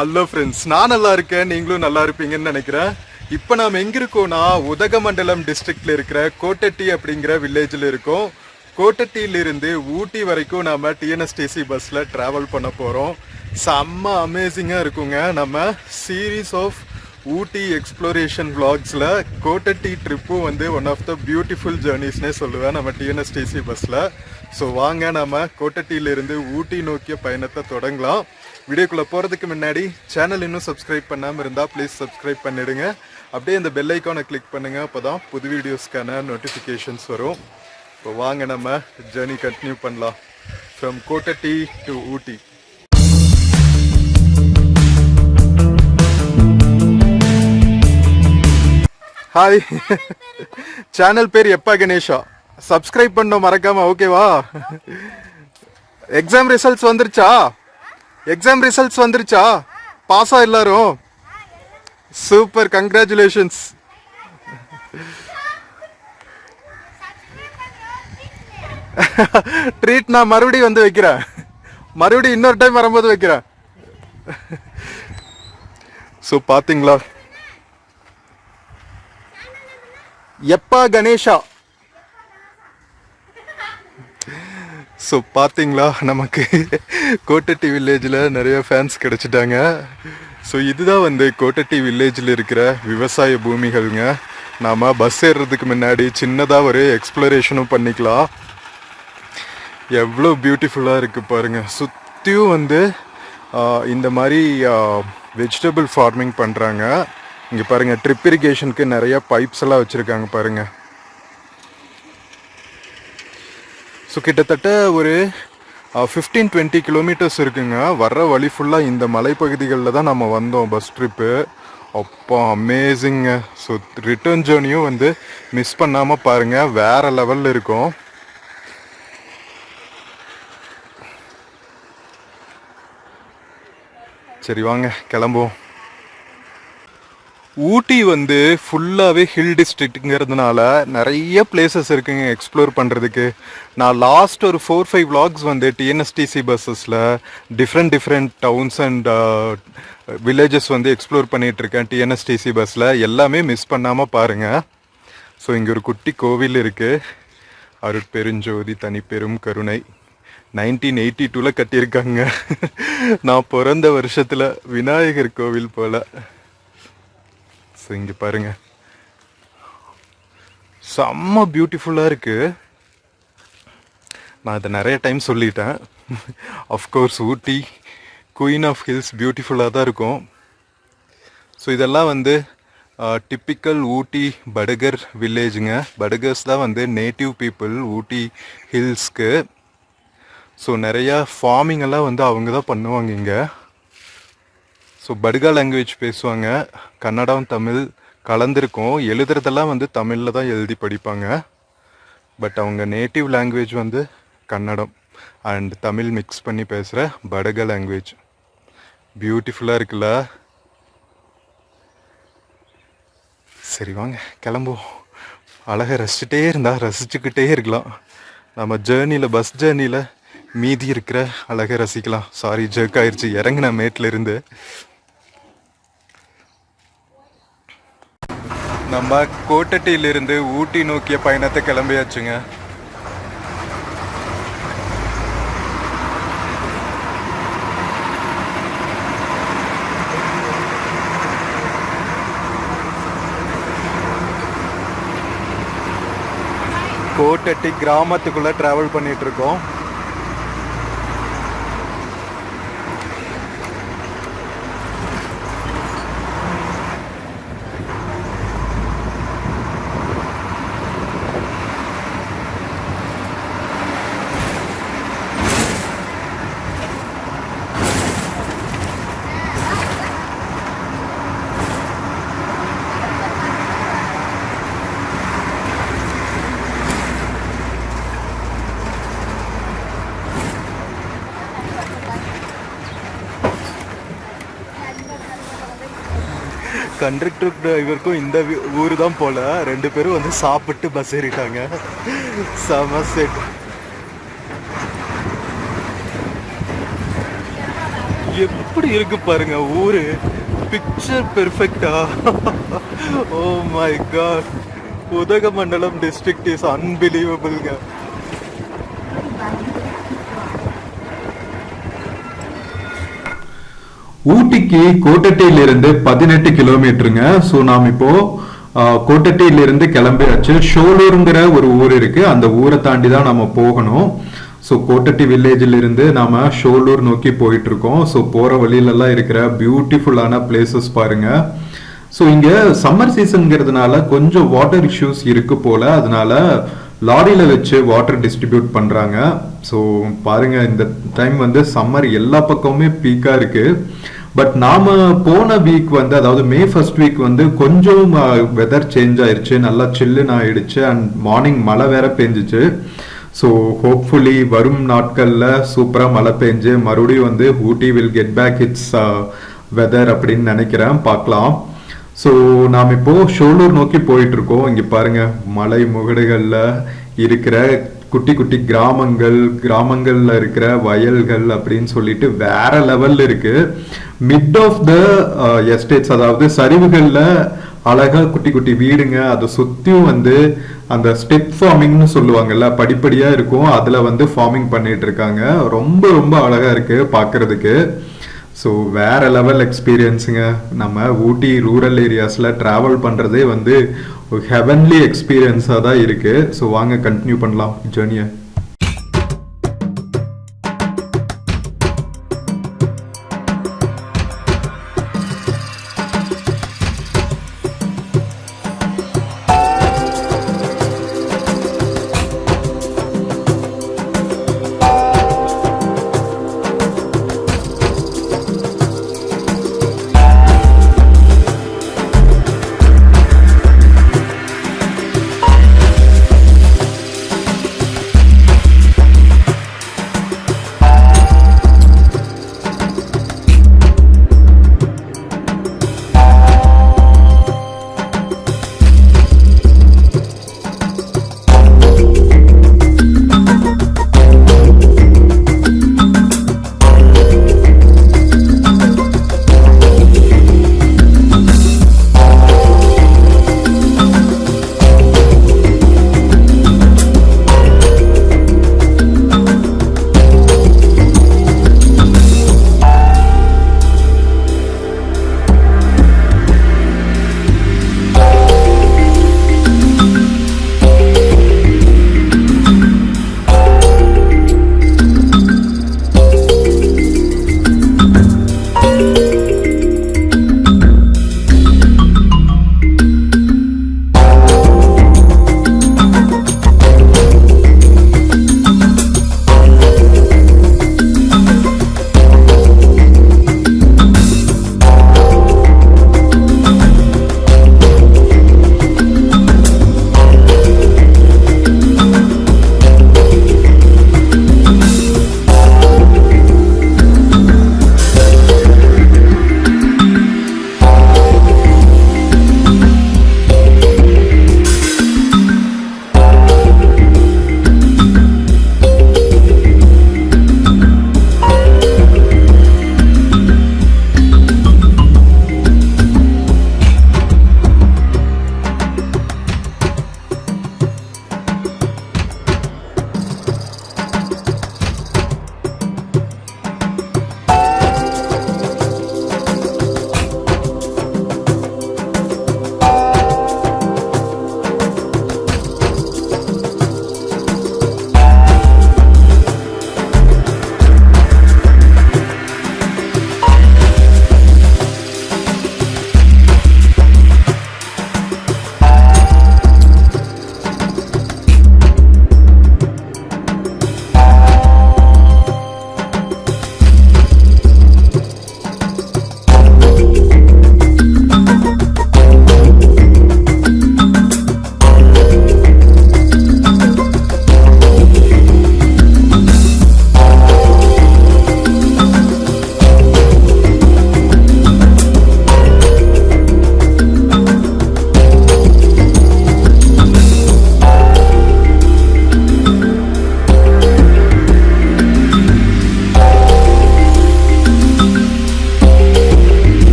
Hello friends, நான் நல்லா இருக்கேன், நீங்களும் நல்லா இருப்பீங்கன்னு நினைக்கிறேன். இப்போ நாம் எங்கே இருக்கோம்னா உதகமண்டலம் டிஸ்ட்ரிக்டில் இருக்கிற கோட்டட்டி அப்படிங்கிற வில்லேஜில் இருக்கோம். கோட்டட்டியிலிருந்து ஊட்டி வரைக்கும் நம்ம டிஎன்எஸ்டிசி பஸ்ஸில் ட்ராவல் பண்ண போகிறோம். செம்ம அமேசிங்காக இருக்குங்க. நம்ம சீரீஸ் ஆஃப் ஊட்டி எக்ஸ்ப்ளோரேஷன் vlogsல கோட்டட்டி ட்ரிப்பும் வந்து ஒன் ஆஃப் த பியூட்டிஃபுல் ஜேர்னிஸ்னே சொல்லுவேன் நம்ம டிஎன்எஸ்டிசி பஸ்ஸில். ஸோ வாங்க நம்ம கோட்டட்டியிலிருந்து ஊட்டி நோக்கிய பயணத்தை தொடங்கலாம். வீடியோக்குள்ளே போகிறதுக்கு முன்னாடி சேனல் இன்னும் சப்ஸ்கிரைப் பண்ணாமல் இருந்தால் ப்ளீஸ் சப்ஸ்கிரைப் பண்ணிவிடுங்க. அப்படியே இந்த பெல் ஐக்கானை கிளிக் பண்ணுங்கள், அப்போ தான் புது வீடியோஸ்க்கான நோட்டிஃபிகேஷன்ஸ் வரும். இப்போ வாங்க நம்ம ஜேர்னி கண்டினியூ பண்ணலாம் from Kotagiri to Ooty. Hi, channel பேர் எப்பா கணேஷா. சப்ஸ்கிரைப் பண்ணோம் மறக்காம, ஓகேவா? எக்ஸாம் ரிசல்ட்ஸ் வந்துருச்சா? பாஸா எல்லாரும்? Super, congratulations. ட்ரீட் நான் மறுபடியும் வந்து வைக்கிறேன், மறுபடியும் இன்னொரு டைம் வரும்போது வைக்கிறேன். ஸோ பார்த்தீங்களா, எப்பா கணேஷா. ஸோ பார்த்தீங்களா, நமக்கு கோட்டட்டி வில்லேஜில் நிறைய ஃபேன்ஸ் கிடச்சிட்டாங்க. ஸோ இதுதான் வந்து கோட்டட்டி வில்லேஜில் இருக்கிற விவசாய பூமிகள்ங்க. நாம் பஸ் ஏறுறதுக்கு முன்னாடி சின்னதாக ஒரு எக்ஸ்ப்ளோரேஷனும் பண்ணிக்கலாம். எவ்வளோ பியூட்டிஃபுல்லாக இருக்குது பாருங்கள். சுற்றியும் வந்து இந்த மாதிரி வெஜிடபிள் ஃபார்மிங் பண்ணுறாங்க. இங்கே பாருங்கள், ட்ரிப் இரிகேஷனுக்கு நிறைய பைப்ஸ் எல்லாம் வச்சுருக்காங்க பாருங்கள். ஸோ கிட்டத்தட்ட ஒரு 15-20 கிலோமீட்டர்ஸ் இருக்குங்க. வர்ற வழி ஃபுல்லாக இந்த மலைப்பகுதிகளில் தான் நம்ம வந்தோம் பஸ் ட்ரிப்பு. அப்போ அமேசிங்க. ஸோ ரிட்டர்ன் ஜேர்னியும் வந்து மிஸ் பண்ணாமல் பாருங்கள், வேறு லெவலில் இருக்கும். சரி வாங்க கிளம்புவோம். ஊட்டி வந்து ஃபுல்லாகவே ஹில் டிஸ்ட்ரிக்ட்டுங்கிறதுனால நிறைய பிளேசஸ் இருக்குங்க எக்ஸ்ப்ளோர் பண்ணுறதுக்கு. நான் லாஸ்ட் ஒரு 4-5 vlogs வந்து டிஎன்எஸ்டிசி பஸ்ஸஸில் டிஃப்ரெண்ட் டவுன்ஸ் அண்ட் வில்லேஜஸ் வந்து எக்ஸ்ப்ளோர் பண்ணிகிட்ருக்கேன் டிஎன்எஸ்டிசி பஸ்ஸில். எல்லாமே மிஸ் பண்ணாமல் பாருங்கள். ஸோ இங்கே ஒரு குட்டி கோவில் இருக்குது, அருட்பெருஞ்சோதி தனிப்பெரும் கருணை. 1982 கட்டியிருக்காங்க. நான் பிறந்த வருஷத்தில் விநாயகர் கோவில் போல். ஸோ இங்கே பாருங்கள், செம்ம பியூட்டிஃபுல்லாக இருக்குது. நான் இதை நிறைய டைம் சொல்லிட்டேன். Of course Ooty queen of hills பியூட்டிஃபுல்லாக தான் இருக்கும். ஸோ இதெல்லாம் வந்து டிப்பிக்கல் ஊட்டி படுகர் வில்லேஜுங்க. படுகர்ஸ் தான் வந்து நேட்டிவ் பீப்புள் ஊட்டி ஹில்ஸ்க்கு. ஸோ நிறையா ஃபார்மிங் எல்லாம் வந்து அவங்க தான் பண்ணுவாங்க இங்கே. ஸோ படுகா லாங்குவேஜ் பேசுவாங்க, கன்னடம் தமிழ் கலந்துருக்கும். எழுதுறதெல்லாம் வந்து தமிழில் தான் எழுதி படிப்பாங்க. பட் அவங்க நேட்டிவ் லாங்குவேஜ் வந்து கன்னடம் அண்ட் தமிழ் மிக்ஸ் பண்ணி பேசுகிற படுகா லாங்குவேஜ். பியூட்டிஃபுல்லாக இருக்குல்ல? சரி வாங்க கிளம்புவோம். அழகாக ரசிச்சுக்கிட்டே இருக்கலாம். நம்ம ஜேர்னியில் பஸ் ஜேர்னியில் மீதி இருக்கிற அழகை ரசிக்கலாம். சாரி, ஜர்க் ஆயிடுச்சு இறங்கின மேட்டில் இருந்து. நம்ம கோட்டட்டியிலிருந்து ஊட்டி நோக்கிய பயணத்தை கிளம்பியாச்சுங்க. கோட்டட்டி கிராமத்துக்குள்ளே ட்ராவல் பண்ணிகிட்ருக்கோம். கண்டக்டர் டிரைவருக்கும் இந்த ஊர் தான் போல். 2 பேரும் வந்து சாப்பிட்டு பஸ் ஏறிட்டாங்க. செம செட். எப்படி இருக்கு பாருங்க ஊரு, பிக்சர் பெர்ஃபெக்டா. Oh my god, Udhagamandalam district is அன்பிலீவபிள்ங்க. ஊட்டிக்கு கோட்டட்டியிலிருந்து 18 கிலோமீட்டருங்க. ஸோ நாம் இப்போ கோட்டட்டியிலிருந்து கிளம்பியாச்சு. ஷோலூருங்கிற ஒரு ஊர் இருக்கு, அந்த ஊரை தாண்டி தான் நம்ம போகணும். ஸோ கோட்டட்டி வில்லேஜில் இருந்து நாம ஷோலூர் நோக்கி போயிட்டு இருக்கோம். ஸோ போற வழியிலெல்லாம் இருக்கிற பியூட்டிஃபுல்லான பிளேசஸ் பாருங்க. ஸோ இங்க சம்மர் சீசன்ங்கிறதுனால கொஞ்சம் வாட்டர் இஷ்யூஸ் இருக்கு போல, அதனால லாரியில வச்சு வாட்டர் டிஸ்ட்ரிபியூட் பண்றாங்க. ஸோ பாருங்க, இந்த டைம் வந்து சம்மர் எல்லா பக்கமுமே பீக்கா இருக்கு. பட் நாம போன வீக் வந்து, அதாவது மே ஃபர்ஸ்ட் வீக் வந்து கொஞ்சம் வெதர் சேஞ்ச் ஆயிடுச்சு, நல்லா சில்லுன்னு ஆயிடுச்சு. அண்ட் மார்னிங் மழை வேற பெஞ்சிச்சு. ஸோ ஹோப்ஃபுல்லி வரும் நாட்கள்ல சூப்பரா மழை பெஞ்சு மறுபடியும் வந்து Ooty will get back its weather அப்படின்னு நினைக்கிறேன். பார்க்கலாம். ஸோ நாம் இப்போ ஷோலூர் நோக்கி போயிட்டு இருக்கோம். இங்க பாருங்க, மலை முகடுகள்ல இருக்கிற குட்டி குட்டி கிராமங்கள்ல இருக்கிற வயல்கள் அப்படின்னு சொல்லிட்டு வேற லெவல்ல இருக்கு. மிட் ஆஃப் த எஸ்டேட்ஸ், அதாவது சரிவுகள்ல அழகா குட்டி குட்டி வீடுங்க, அதை சுத்தியும் வந்து அந்த ஸ்டெப் ஃபார்மிங்னு சொல்லுவாங்கல்ல, படிப்படியா இருக்கும், அதுல வந்து ஃபார்மிங் பண்ணிட்டு இருக்காங்க. ரொம்ப ரொம்ப அழகா இருக்கு பாக்குறதுக்கு. ஸோ வேற லெவல் எக்ஸ்பீரியன்ஸுங்க. நம்ம ஊட்டி ரூரல் ஏரியாஸில் ட்ராவல் பண்ணுறதே வந்து ஒரு ஹெவன்லி எக்ஸ்பீரியன்ஸாக தான் இருக்குது. ஸோ வாங்க கண்டினியூ பண்ணலாம் ஜேர்னியை.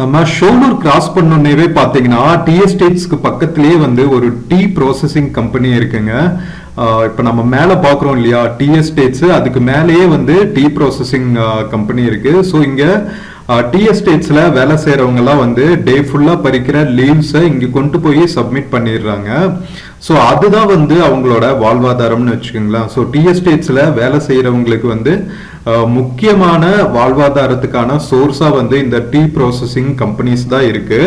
நம்ம ஷோலூர் கிராஸ் பண்ணோன்னேவே பார்த்தீங்கன்னா டி எஸ்டேட்ஸ்க்கு பக்கத்துலேயே வந்து ஒரு டீ ப்ராசஸிங் கம்பெனி இருக்குங்க. இப்போ நம்ம மேலே பார்க்குறோம் இல்லையா டி எஸ்டேட்ஸ், அதுக்கு மேலேயே வந்து டீ ப்ராசஸிங் கம்பெனி இருக்கு. ஸோ இங்கே டி எஸ்டேட்ஸில் வேலை செய்கிறவங்கலாம் வந்து டே ஃபுல்லாக பறிக்கிற லீவ்ஸை இங்கே கொண்டு போய் சப்மிட் பண்ணிடுறாங்க. ஸோ அதுதான் வந்து அவங்களோட வாழ்வாதாரம்னு வச்சுக்கோங்களேன். ஸோ டி எஸ்டேட்ஸில் வேலை செய்கிறவங்களுக்கு வந்து முக்கியமான வாழ்வாதாரத்துக்கான சோர்ஸாக வந்து இந்த டீ ப்ராசஸிங் கம்பெனிஸ் தான் இருக்கு.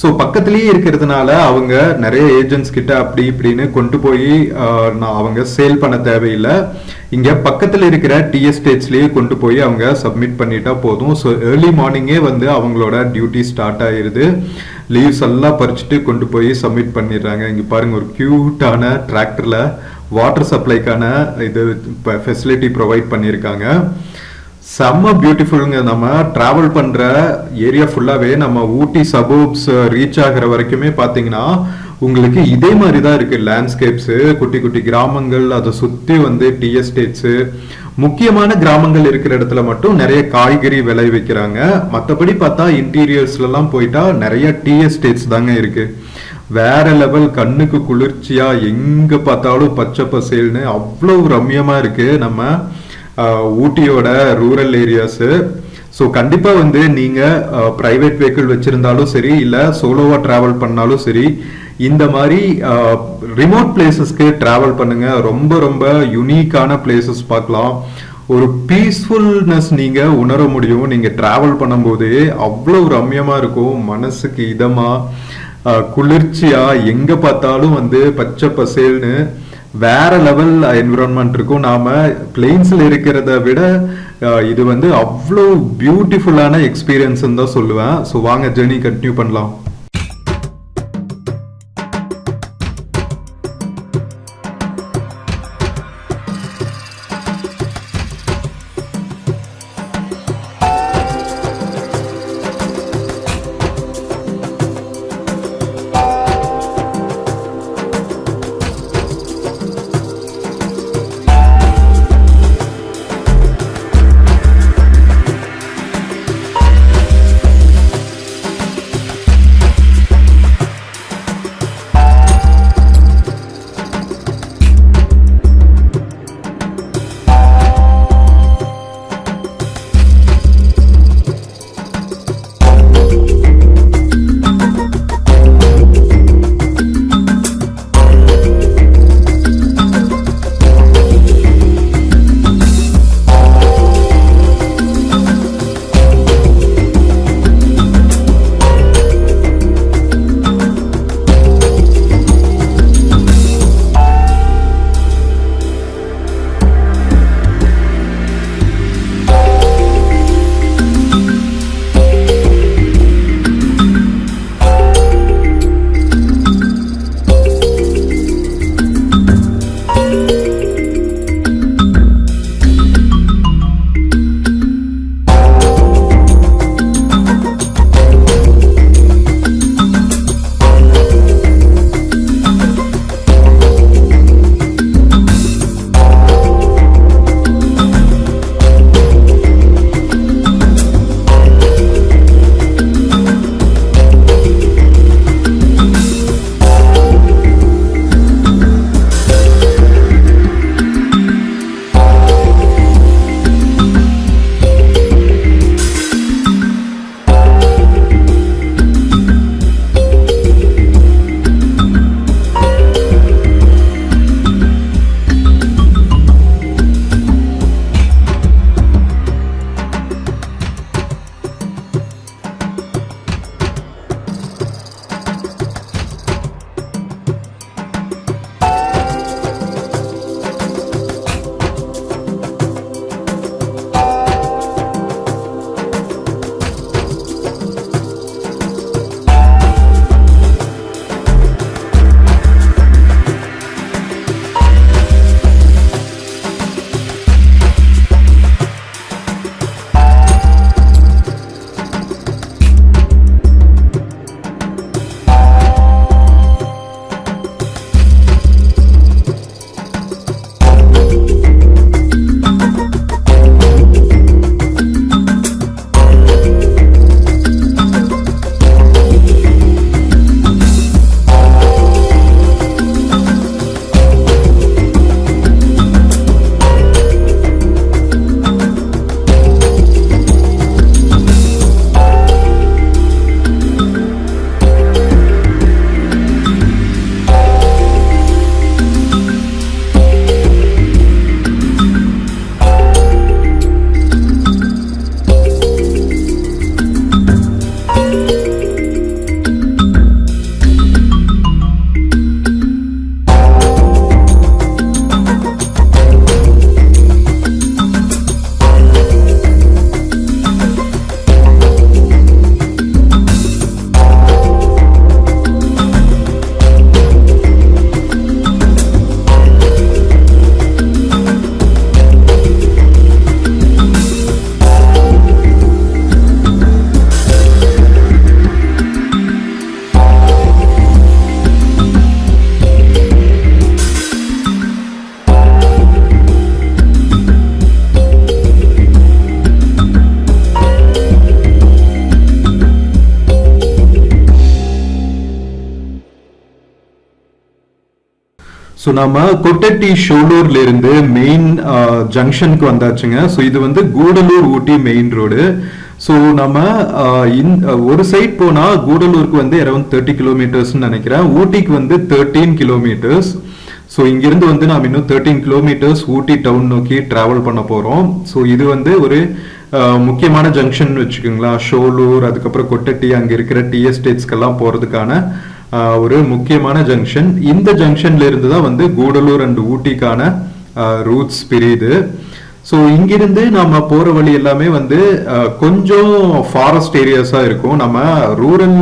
ஸோ பக்கத்துலேயே இருக்கிறதுனால அவங்க நிறைய ஏஜென்ட்ஸ் கிட்ட அப்படி இப்படின்னு கொண்டு போய் அவங்க சேல் பண்ண தேவையில்லை. இங்கே பக்கத்தில் இருக்கிற டி எஸ்டேட்ஸ்லேயே கொண்டு போய் அவங்க சப்மிட் பண்ணிட்டா போதும். ஸோ ஏர்லி மார்னிங்கே வந்து அவங்களோட டியூட்டி ஸ்டார்ட் ஆயிருது. லீவ்ஸ் எல்லாம் பறிச்சுட்டு கொண்டு போய் சப்மிட் பண்ணிடுறாங்க. இங்கே பாருங்க, ஒரு கியூட்டான டிராக்டர்ல வாட்டர் சப்ளைக்கான இது ஃபெசிலிட்டி ப்ரொவைட் பண்ணியிருக்காங்க. செம்ம பியூட்டிஃபுல்லுங்க. நம்ம டிராவல் பண்ற ஏரியா ஃபுல்லாவே நம்ம ஊட்டி சபர்ப்ஸ் ரீச் ஆகிற வரைக்குமே பார்த்தீங்கன்னா உங்களுக்கு இதே மாதிரி தான் இருக்கு. லேண்ட்ஸ்கேப்ஸ், குட்டி குட்டி கிராமங்கள், அதை சுற்றி வந்து டி எஸ்டேட்ஸு, முக்கியமான கிராமங்கள் இருக்கிற இடத்துல மட்டும் நிறைய காய்கறி விளைவிக்கிறாங்க. மற்றபடி பார்த்தா இன்டீரியர்ஸ்லாம் போயிட்டா நிறைய டி எஸ்டேட்ஸ் தாங்க இருக்கு. வேற லெவல், கண்ணுக்கு குளிர்ச்சியா, எங்க பார்த்தாலும் பச்சை பசேல்னு அவ்வளோ ரம்யமா இருக்கு நம்ம ஊட்டியோட ரூரல் ஏரியாஸ். ஸோ கண்டிப்பாக வந்து நீங்கள் ப்ரைவேட் வெஹிக்கிள் வச்சுருந்தாலும் சரி, இல்லை சோலோவாக ட்ராவல் பண்ணாலும் சரி, இந்த மாதிரி ரிமோட் பிளேசஸ்க்கு ட்ராவல் பண்ணுங்க. ரொம்ப ரொம்ப யுனிக்கான பிளேசஸ் பார்க்கலாம். ஒரு பீஸ்ஃபுல்னஸ் நீங்கள் உணர முடியும். நீங்கள் ட்ராவல் பண்ணும்போது அவ்வளோ ரம்யமாக இருக்கும், மனசுக்கு இதமாக குளிர்ச்சியாக, எங்கே பார்த்தாலும் வந்து பச்சை பசேல்னு வேற லெவல் என்விரான்மெண்ட் இருக்கும். நாம பிளெயின்ஸ்ல இருக்கிறத விட இது வந்து அவ்வளோ பியூட்டிஃபுல்லான எக்ஸ்பீரியன்ஸ் தான் சொல்லுவேன். ஸோ வாங்க ஜெர்னி கண்டினியூ பண்ணலாம். ஸோ நம்ம கொட்டட்டி ஷோலூர்ல இருந்து மெயின் ஜங்ஷனுக்கு வந்தாச்சுங்க. ஸோ இது வந்து கூடலூர் ஊட்டி மெயின் ரோடு. ஸோ நம்ம ஒரு சைட் போனா கூடலூருக்கு வந்து அரௌண்ட் 30 கிலோமீட்டர்ஸ்ன்னு நினைக்கிறேன். ஊட்டிக்கு வந்து 13 கிலோமீட்டர்ஸ். ஸோ இங்கிருந்து வந்து நாம் இன்னும் 13 கிலோமீட்டர்ஸ் ஊட்டி டவுன் நோக்கி டிராவல் பண்ண போறோம். ஸோ இது வந்து ஒரு முக்கியமான ஜங்ஷன் வச்சுக்கோங்களா. ஷோலூர், அதுக்கப்புறம் கொட்டட்டி, அங்க இருக்கிற டீ எஸ்டேட்ஸ்க்கெல்லாம் போறதுக்கான ஒரு முக்கியமான ஜங்ஷன். இந்த ஜங்ஷன்ல இருந்து தான் வந்து கூடலூர் அண்ட் ஊட்டிக்கான ரூட்ஸ் பிரியுது. ஸோ இங்கிருந்து நம்ம போற வழி எல்லாமே வந்து கொஞ்சம் ஃபாரஸ்ட் ஏரியாஸா இருக்கும். நம்ம rural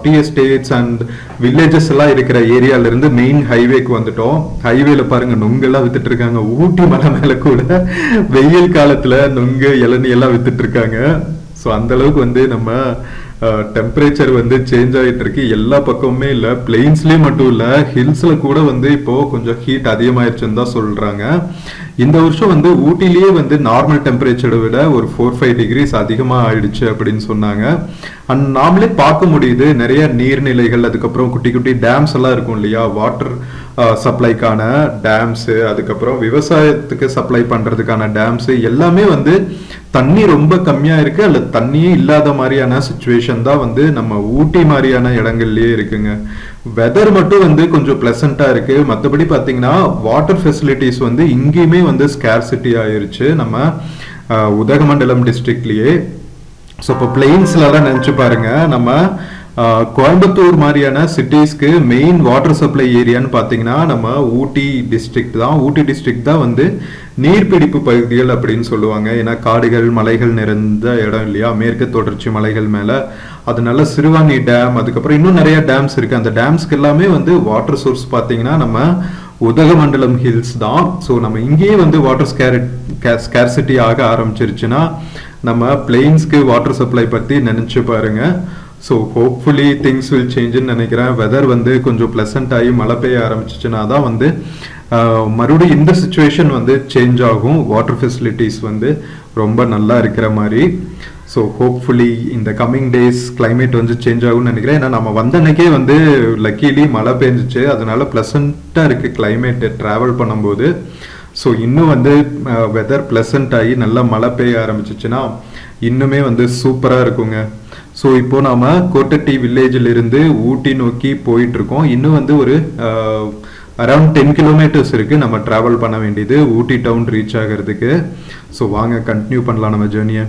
tea estates and villages எல்லாம் இருக்கிற ஏரியால இருந்து மெயின் ஹைவேக்கு வந்துட்டோம். ஹைவேல பாருங்க நுங்கெல்லாம் வித்துட்டு இருக்காங்க. ஊட்டி மலை மேல கூட வெயில் காலத்துல நுங்கு, இளநீ எல்லாம் வித்துட்டு இருக்காங்க. ஸோ அந்த அளவுக்கு வந்து நம்ம டெம்பரேச்சர் வந்து சேஞ்ச் ஆகிட்டு இருக்கு. எல்லா பக்கமுமே இல்லை, பிளெயின்ஸ்லேயே மட்டும் இல்லை, ஹில்ஸ்ல கூட வந்து இப்போ கொஞ்சம் ஹீட் அதிகமாயிருச்சுன்னு தான் சொல்றாங்க. இந்த வருஷம் வந்து ஊட்டிலேயே வந்து நார்மல் டெம்பரேச்சரை விட ஒரு 4-5 டிகிரிஸ் அதிகமாக ஆயிடுச்சு அப்படின்னு சொன்னாங்க. அண்ட் நாமளே பார்க்க முடியுது, நிறைய நீர்நிலைகள், அதுக்கப்புறம் குட்டி குட்டி டேம்ஸ் எல்லாம் இருக்கும் இல்லையா, வாட்டர் சப்ளைக்கான டேம்ஸு, அதுக்கப்புறம் விவசாயத்துக்கு சப்ளை பண்றதுக்கான டேம்ஸு எல்லாமே வந்து தண்ணி ரொம்ப கம்மியா இருக்கு, அல்ல தண்ணியே இல்லாத மாதிரியான சுச்சுவேஷன் தான் வந்து நம்ம ஊட்டி மாதிரியான இடங்கள்லயே இருக்குங்க. வெதர் மட்டும் வந்து கொஞ்சம் பிளசண்டா இருக்கு. மற்றபடி பாத்தீங்கன்னா வாட்டர் ஃபெசிலிட்டிஸ் வந்து இங்கேயுமே வந்து ஸ்கேர்சிட்டி ஆயிருச்சு நம்ம உதகமண்டலம் டிஸ்ட்ரிக்ட்லயே. ஸோ இப்போ பிளெயின்ஸ்லாம் நினைச்சு பாருங்க, நம்ம கோயம்புத்தூர் மாதிரியான சிட்டிஸ்க்கு மெயின் வாட்டர் சப்ளை ஏரியான்னு பார்த்தீங்கன்னா நம்ம ஊட்டி டிஸ்ட்ரிக்ட் தான். ஊட்டி டிஸ்ட்ரிக்ட் தான் வந்து நீர்பிடிப்பு பகுதிகள் அப்படின்னு சொல்லுவாங்க. ஏன்னா காடுகள், மலைகள் நிறைந்த இடம் இல்லையா, மேற்கு தொடர்ச்சி மலைகள் மேல. அதனால சிறுவாணி டேம், அதுக்கப்புறம் இன்னும் நிறைய டேம்ஸ் இருக்கு. அந்த டேம்ஸ்க்கு எல்லாமே வந்து வாட்டர் சோர்ஸ் பார்த்தீங்கன்னா நம்ம உதகமண்டலம் ஹில்ஸ் தான். ஸோ நம்ம இங்கேயே வந்து வாட்டர் ஸ்கேர்சிட்டி ஆக ஆரம்பிச்சிருச்சுன்னா நம்ம பிளெயின்ஸ்க்கு வாட்டர் சப்ளை பற்றி நினைச்சு பாருங்க. ஸோ ஹோப்ஃபுல்லி திங்ஸ் வில் சேஞ்சுன்னு நினைக்கிறேன். வெதர் வந்து கொஞ்சம் ப்ளசண்ட் ஆகி மழை பெய்ய ஆரம்பிச்சிச்சுன்னா தான் வந்து மறுபடியும் இந்த சுச்சுவேஷன் வந்து சேஞ்ச் ஆகும். வாட்டர் ஃபெசிலிட்டிஸ் வந்து ரொம்ப நல்லா இருக்கிற மாதிரி. ஸோ ஹோப்ஃபுல்லி இந்த கம்மிங் டேஸ் கிளைமேட் வந்து சேஞ்ச் ஆகும்னு நினைக்கிறேன். ஏன்னா நம்ம வந்த அன்னைக்கே வந்து லக்கிலி மழை பெஞ்சிச்சு, அதனால ப்ளசண்ட்டாக இருக்குது கிளைமேட்டு ட்ராவல் பண்ணும்போது. ஸோ இன்னும் வந்து வெதர் ப்ளசண்ட் ஆகி நல்லா மழை பெய்ய ஆரம்பிச்சிச்சுன்னா இன்னுமே வந்து சூப்பராக இருக்குங்க. ஸோ இப்போ நாம கோட்டட்டி வில்லேஜில் இருந்து ஊட்டி நோக்கி போயிட்டு இருக்கோம். இன்னும் வந்து ஒரு அரௌண்ட் 10 கிலோமீட்டர்ஸ் இருக்கு நம்ம டிராவல் பண்ண வேண்டியது ஊட்டி டவுன் ரீச் ஆகிறதுக்கு. ஸோ வாங்க கண்டினியூ பண்ணலாம் நம்ம ஜேர்னியை.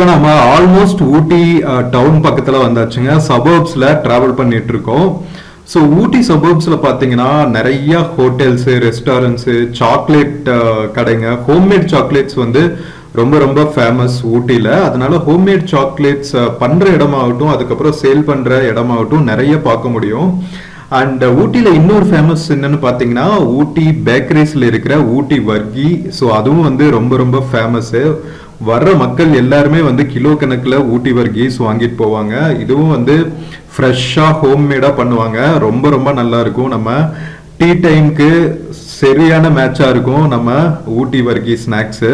இப்போ நம்ம ஆல்மோஸ்ட் ஊட்டி டவுன் பக்கத்துல வந்தாச்சுங்க. சபர்ப்ஸ்ல டிராவல் பண்ணிட்டு இருக்கோம். ஸோ ஊட்டி சபர்ப்ஸ்ல பாத்தீங்கன்னா நிறைய ஹோட்டல்ஸ், ரெஸ்டாரண்ட்ஸ், சாக்லேட் கடைங்க, ஹோம்மேட் சாக்லேட்ஸ் வந்து ரொம்ப ரொம்ப ஃபேமஸ் ஊட்டியில. அதனால ஹோம்மேட் சாக்லேட்ஸ் பண்ற இடமாகட்டும், அதுக்கப்புறம் சேல் பண்ற இடமாகட்டும் நிறைய பார்க்க முடியும். அண்ட் ஊட்டியில இன்னொரு ஃபேமஸ் என்னன்னு பாத்தீங்கன்னா ஊட்டி பேக்கரிஸ்ல இருக்கிற ஊட்டி வர்கி. ஸோ அதுவும் வந்து ரொம்ப ரொம்ப ஃபேமஸ். வர்ற மக்கள் எல்லாருமே வந்து கிலோ கணக்குல ஊட்டி வர்கீஸ் வாங்கிட்டு போவாங்க. இதுவும் வந்து ஃப்ரெஷ்ஷா ஹோம்மேடா பண்ணுவாங்க. ரொம்ப ரொம்ப நல்லா இருக்கும். நம்ம டீ டைம்க்கு சரியான மேட்சா இருக்கும் நம்ம ஊட்டி வர்கி ஸ்நாக்ஸ்.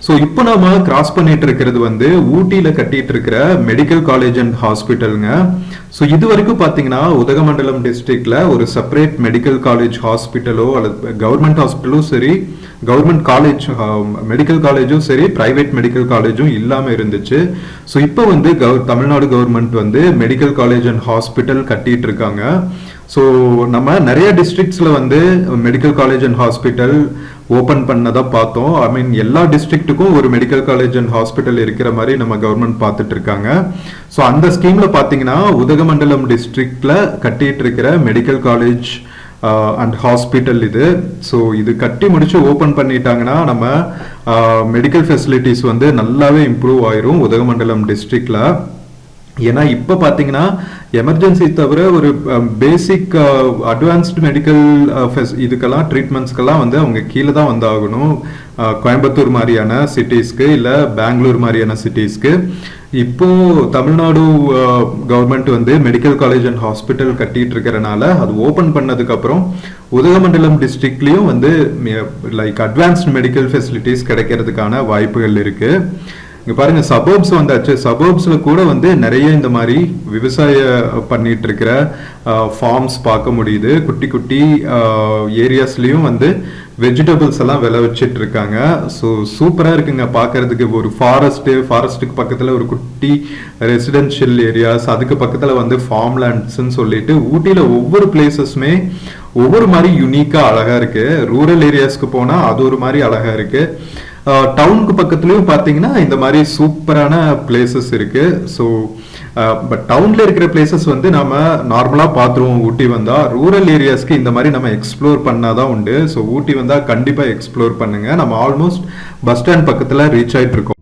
ஸோ இப்போ நாம கிராஸ் பண்ணிட்டு இருக்கிறது வந்து ஊட்டியில கட்டிட்டு இருக்கிற மெடிக்கல் காலேஜ் அண்ட் ஹாஸ்பிட்டலுங்க. ஸோ இது வரைக்கும் பார்த்தீங்கன்னா உதகமண்டலம் டிஸ்ட்ரிக்ட்ல ஒரு செப்பரேட் மெடிக்கல் காலேஜ் ஹாஸ்பிட்டலோ அல்லது கவர்மெண்ட் ஹாஸ்பிட்டலும் சரி, கவர்மெண்ட் காலேஜ் மெடிக்கல் காலேஜும் சரி, பிரைவேட் மெடிக்கல் காலேஜும் இல்லாமல் இருந்துச்சு. ஸோ இப்போ வந்து தமிழ்நாடு கவர்மெண்ட் வந்து மெடிக்கல் காலேஜ் அண்ட் ஹாஸ்பிட்டல் கட்டிட்டு இருக்காங்க. ஸோ நம்ம நிறைய டிஸ்ட்ரிக்ட்ஸ்ல வந்து medical college and hospital open பண்ணதா பார்த்தோம். ஐ மீன் எல்லா டிஸ்ட்ரிக்ட்டுக்கும் ஒரு மெடிக்கல் காலேஜ் அண்ட் ஹாஸ்பிட்டல் இருக்கிற மாதிரி நம்ம கவர்மெண்ட் பார்த்துட்டு இருக்காங்க. ஸோ அந்த ஸ்கீம்ல பார்த்தீங்கன்னா உதகமண்டலம் டிஸ்ட்ரிக்ட்ல கட்டிட்டு இருக்கிற மெடிக்கல் காலேஜ் அண்ட் ஹாஸ்பிட்டல் இது. ஸோ இது கட்டி முடிச்சு ஓபன் பண்ணிட்டாங்கன்னா நம்ம மெடிக்கல் ஃபெசிலிட்டிஸ் வந்து நல்லாவே இம்ப்ரூவ் ஆயிரும் உதகமண்டலம் டிஸ்ட்ரிக்ட்ல. ஏன்னா இப்போ பார்த்தீங்கன்னா எமர்ஜென்சி தவிர ஒரு பேசிக் அட்வான்ஸ்டு மெடிக்கல் இதுக்கெல்லாம் ட்ரீட்மெண்ட்ஸ்க்கெல்லாம் வந்து அவங்க கீழே தான் வந்தாகணும். கோயம்புத்தூர் மாதிரியான சிட்டிஸ்க்கு இல்லை பெங்களூர் மாதிரியான சிட்டிஸ்க்கு. இப்போ தமிழ்நாடு கவர்மெண்ட் வந்து மெடிக்கல் காலேஜ் அண்ட் ஹாஸ்பிட்டல் கட்டிட்டு இருக்கிறனால அது ஓபன் பண்ணதுக்கு அப்புறம் உதகமண்டலம் டிஸ்ட்ரிக்ட்லயும் வந்து லைக் அட்வான்ஸ்டு மெடிக்கல் ஃபெசிலிட்டிஸ் கிடைக்கிறதுக்கான வாய்ப்புகள் இருக்கு. இங்க பாருங்க சபர்ப்ஸ் வந்தாச்சு. சபர்ப்ஸ்ல கூட வந்து நிறைய இந்த மாதிரி விவசாய பண்ணிட்டு இருக்கிற ஃபார்ம்ஸ் பார்க்க முடியுது. குட்டி குட்டி ஏரியாஸ்லயும் வந்து வெஜிடபிள்ஸ் எல்லாம் விளை வச்சிட்டு இருக்காங்க. ஸோ சூப்பரா இருக்குங்க பார்க்கறதுக்கு. ஒரு ஃபாரஸ்ட்டுக்கு பக்கத்துல ஒரு குட்டி ரெசிடென்ஷியல் ஏரியாஸ், அதுக்கு பக்கத்துல வந்து ஃபார்ம் லேண்ட்ஸ்ன்னு சொல்லிட்டு ஊட்டியில ஒவ்வொரு பிளேசஸுமே ஒவ்வொரு மாதிரி யுனிக்கா அழகா இருக்கு. ரூரல் ஏரியாஸ்க்கு போனா அது ஒரு மாதிரி அழகா இருக்கு. டவுனுக்கு பக்கத்துலயும் பாத்தீங்கன்னா இந்த மாதிரி சூப்பரான பிளேசஸ் இருக்கு. ஸோ பட் டவுன்ல இருக்கிற பிளேசஸ் வந்து நம்ம நார்மலா பாத்துருவோம் ஊட்டி வந்தா. ரூரல் ஏரியாஸ்க்கு இந்த மாதிரி நம்ம எக்ஸ்ப்ளோர் பண்ணாதான் உண்டு. ஸோ ஊட்டி வந்தா கண்டிப்பா எக்ஸ்ப்ளோர் பண்ணுங்க. நம்ம ஆல்மோஸ்ட் பஸ் ஸ்டாண்ட் பக்கத்துல ரீச் ஆயிட்டு இருக்கோம்.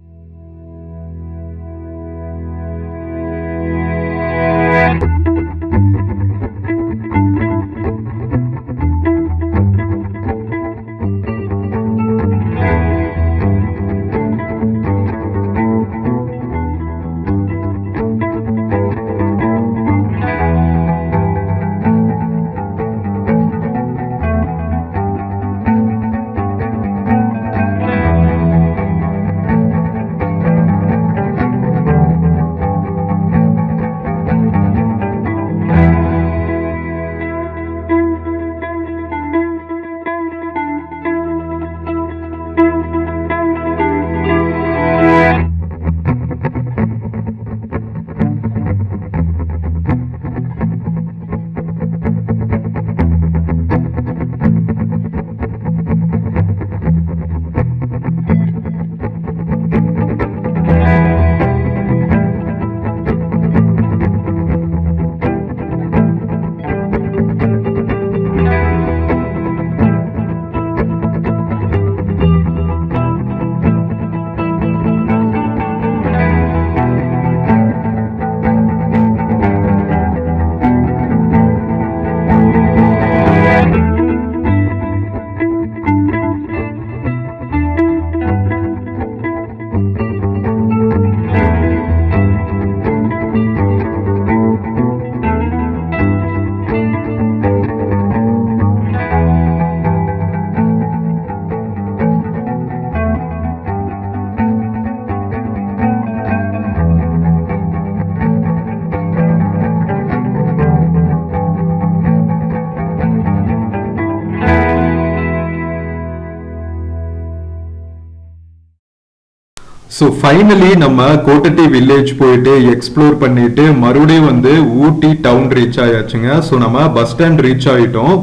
ஸோ ஃபைனலி நம்ம கோட்டட்டி வில்லேஜ் போயிட்டு எக்ஸ்ப்ளோர் பண்ணிட்டு மறுபடியும் வந்து ஊட்டி டவுன் ரீச் ஆயாச்சுங்க. ஸோ நம்ம பஸ் ஸ்டாண்ட் ரீச் ஆகிட்டோம்.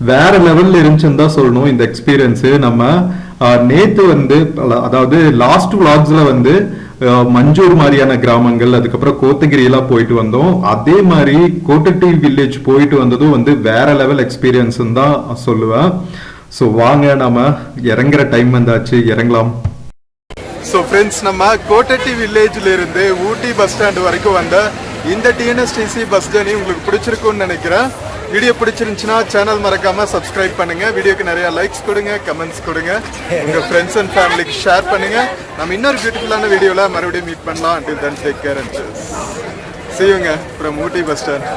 வேற லெவல்ல இருந்துச்சுன்னு தான் சொல்லணும் இந்த எக்ஸ்பீரியன்ஸு. நம்ம நேத்து வந்து அதாவது லாஸ்ட் விளாக்ஸ்ல வந்து மஞ்சூர் மாதிரியான கிராமங்கள், அதுக்கப்புறம் கோத்தகிரி எல்லாம் போயிட்டு வந்தோம். அதே மாதிரி கோட்டட்டி வில்லேஜ் போயிட்டு வந்ததும் வந்து வேற லெவல் எக்ஸ்பீரியன்ஸ் தான் சொல்லுவேன். ஸோ வாங்க நாம இறங்குற டைம் வந்தாச்சு, இறங்கலாம். ஸோ ஃப்ரெண்ட்ஸ், நம்ம கோட்டட்டி வில்லேஜ்ல இருந்து ஊட்டி பஸ் ஸ்டாண்ட் வரைக்கும் வந்த இந்த டிஎன்எஸ்டிசி பஸ் ஜர்னி உங்களுக்கு பிடிச்சிருக்கும்னு நினைக்கிறேன். வீடியோ பிடிச்சிருந்துச்சுன்னா சேனல் மறக்காம சப்ஸ்கிரைப் பண்ணுங்க, வீடியோக்கு நிறைய லைக்ஸ் கொடுங்க, கமெண்ட்ஸ் கொடுங்க, உங்க ஃப்ரெண்ட்ஸ் அண்ட் ஃபேமிலிக்கு ஷேர் பண்ணுங்க. நம்ம இன்னொரு பியூட்டிஃபுல்லான வீடியோல மறுபடியும் மீட் பண்ணலாம். until then take care and cheers. See you from Ooty bus stand.